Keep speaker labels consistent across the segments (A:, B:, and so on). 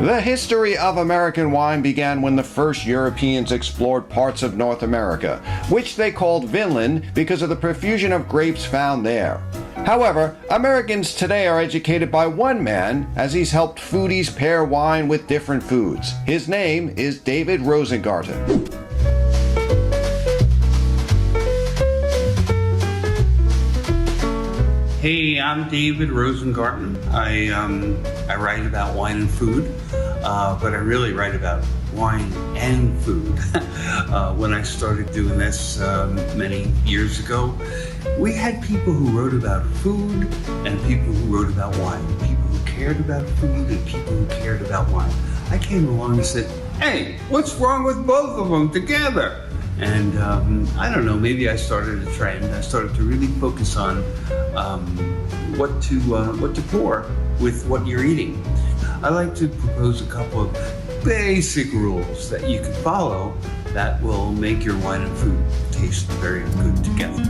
A: The history of American wine began when the first Europeans explored parts of North America, which they called Vinland because of the profusion of grapes found there. However, Americans today are educated by one man as he's helped foodies pair wine with different foods. His name is David Rosengarten.
B: Hey, I'm David Rosengarten. I write about wine and food, but I really write about wine and food. When I started doing this many years ago, we had people who wrote about food and people who wrote about wine. People who cared about food and people who cared about wine. I came along and said, hey, what's wrong with both of them together? And I don't know, maybe I started a trend. I started to really focus on what to pour with what you're eating. I like to propose a couple of basic rules that you can follow that will make your wine and food taste very good together.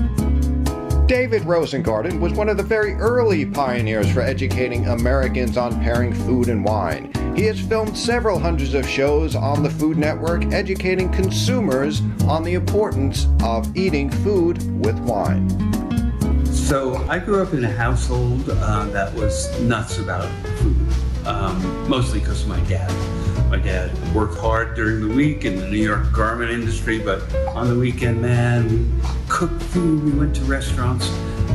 A: David Rosengarten was one of the very early pioneers for educating Americans on pairing food and wine. He has filmed several hundreds of shows on the Food Network educating consumers on the importance of eating food with wine.
B: So I grew up in a household that was nuts about food, mostly because of my dad. My dad worked hard during the week in the New York garment industry, but on the weekend, man, we cooked food, we went to restaurants,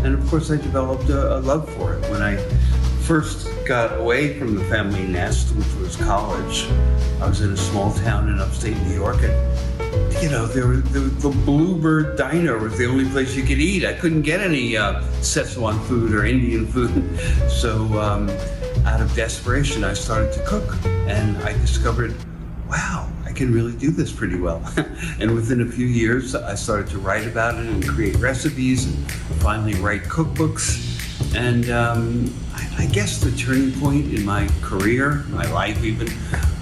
B: and of course I developed a love for it. When I first got away from the family nest, which was college, I was in a small town in upstate New York, and you know, the Bluebird Diner was the only place you could eat. I couldn't get any Szechuan food or Indian food, so out of desperation, I started to cook, and I discovered, wow, I can really do this pretty well. And within a few years, I started to write about it and create recipes and finally write cookbooks. And I guess the turning point in my career, my life even,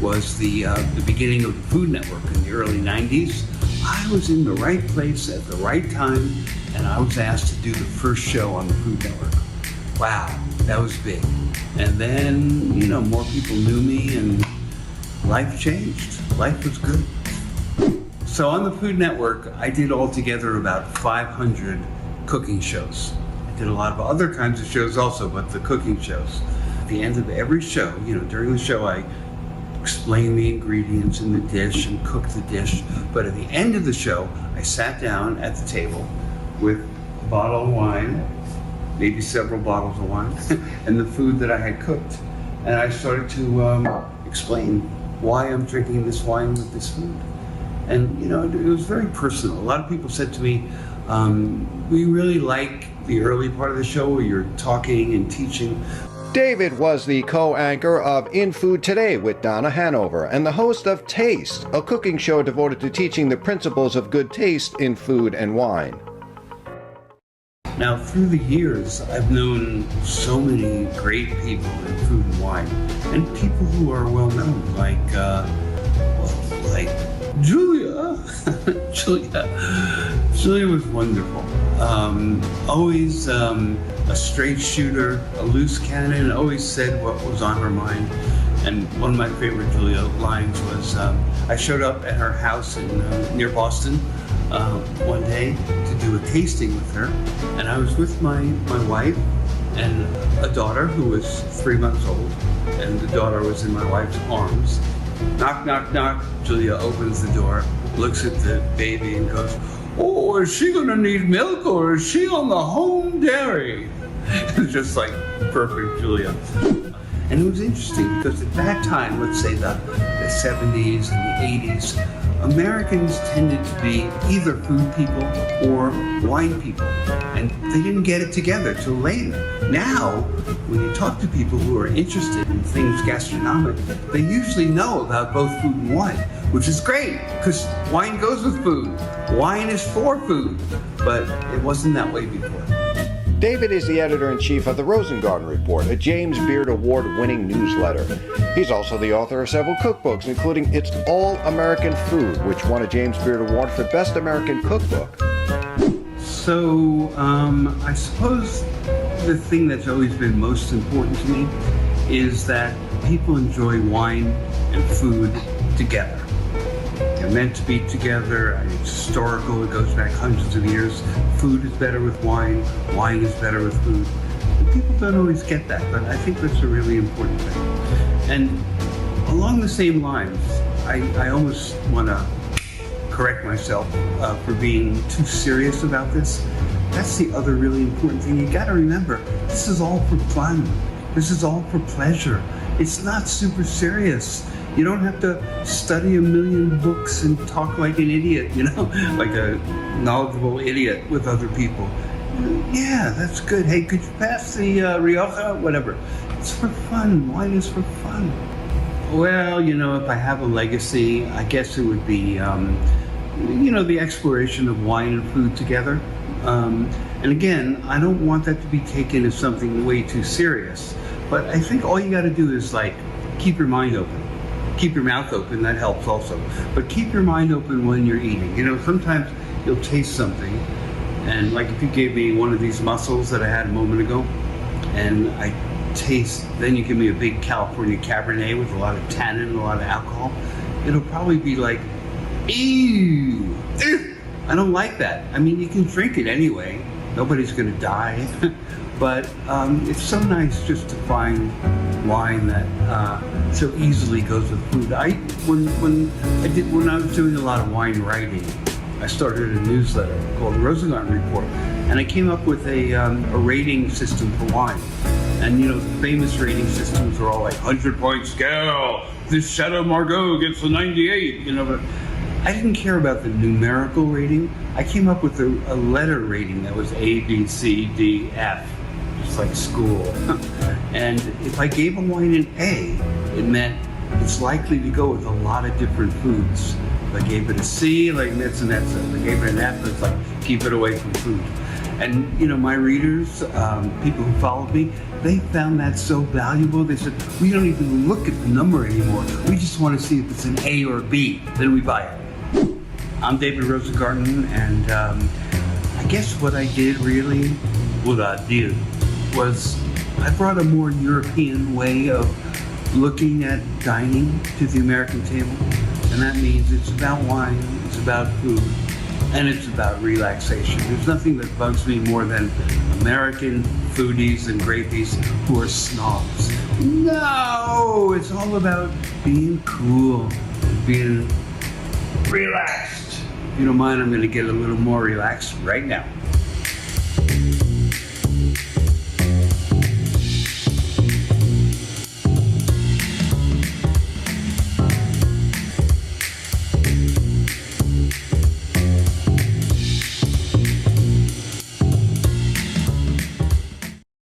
B: was the beginning of the Food Network in the early 90s. I was in the right place at the right time, and I was asked to do the first show on the Food Network. Wow, that was big. And then, you know, more people knew me and life changed. Life was good. So on the Food Network, I did altogether about 500 cooking shows. I did a lot of other kinds of shows also, but the cooking shows. At the end of every show, you know, during the show, I explain the ingredients in the dish and cook the dish. But at the end of the show, I sat down at the table with a bottle of wine, maybe several bottles of wine, and the food that I had cooked. And I started to explain why I'm drinking this wine with this food. And you know, it was very personal. A lot of people said to me, we really like the early part of the show where you're talking and teaching.
A: David was the co-anchor of In Food Today with Donna Hanover and the host of Taste, a cooking show devoted to teaching the principles of good taste in food and wine.
B: Now, through the years, I've known so many great people in food and wine, and people who are well known, like Julia. Julia was wonderful. Always a straight shooter, a loose cannon, always said what was on her mind. And one of my favorite Julia lines was, I showed up at her house in near Boston one day to do a tasting with her, and I was with my wife and a daughter who was 3 months old, and the daughter was in my wife's arms. Knock, knock, knock. Julia opens the door, looks at the baby and goes, oh, is she gonna need milk or is she on the home dairy? Just like perfect Julia. And it was interesting because at that time, let's say the 70s and the 80s, Americans tended to be either food people or wine people, and they didn't get it together till later. Now, when you talk to people who are interested in things gastronomic, they usually know about both food and wine, which is great, because wine goes with food. Wine is for food, but it wasn't that way before.
A: David is the editor-in-chief of the Rosengarten Report, a James Beard Award-winning newsletter. He's also the author of several cookbooks, including It's All American Food, which won a James Beard Award for Best American Cookbook.
B: So, I suppose the thing that's always been most important to me is that people enjoy wine and food together. They're meant to be together. It's historical. It goes back hundreds of years. Food is better with wine. Wine is better with food. And people don't always get that, but I think that's a really important thing. And along the same lines, I almost want to correct myself for being too serious about this. That's the other really important thing. You got to remember, this is all for fun. This is all for pleasure. It's not super serious. You don't have to study a million books and talk like an idiot, like a knowledgeable idiot with other people. Yeah, that's good. Hey, could you pass the Rioja? Whatever. It's for fun. Wine is for fun. Well, if I have a legacy, I guess it would be, the exploration of wine and food together. And again, I don't want that to be taken as something way too serious. But I think all you got to do is keep your mind open. Keep your mouth open, that helps also. But keep your mind open when you're eating. Sometimes you'll taste something, and if you gave me one of these mussels that I had a moment ago, and I taste, then you give me a big California Cabernet with a lot of tannin and a lot of alcohol, it'll probably be like, ew, I don't like that. I mean, you can drink it anyway. Nobody's gonna die. But it's so nice just to find wine that so easily goes with food. When I was doing a lot of wine writing, I started a newsletter called the Rosengarten Report, and I came up with a rating system for wine. And the famous rating systems are all like 100-point scale. This Chateau Margaux gets a 98. But I didn't care about the numerical rating. I came up with a letter rating that was A, B, C, D, F. It's like school. And if I gave a wine an A, it meant it's likely to go with a lot of different foods. If I gave it a C, like that's and that's it. If I gave it an F, it's like keep it away from food. And my readers, people who followed me, they found that so valuable. They said, we don't even look at the number anymore. We just want to see if it's an A or a B. Then we buy it. I'm David Rosengarten, and I guess what I did was I brought a more European way of looking at dining to the American table. And that means it's about wine, it's about food, and it's about relaxation. There's nothing that bugs me more than American foodies and grapies who are snobs. No, it's all about being cool, being relaxed. If you don't mind, I'm going to get a little more relaxed right now.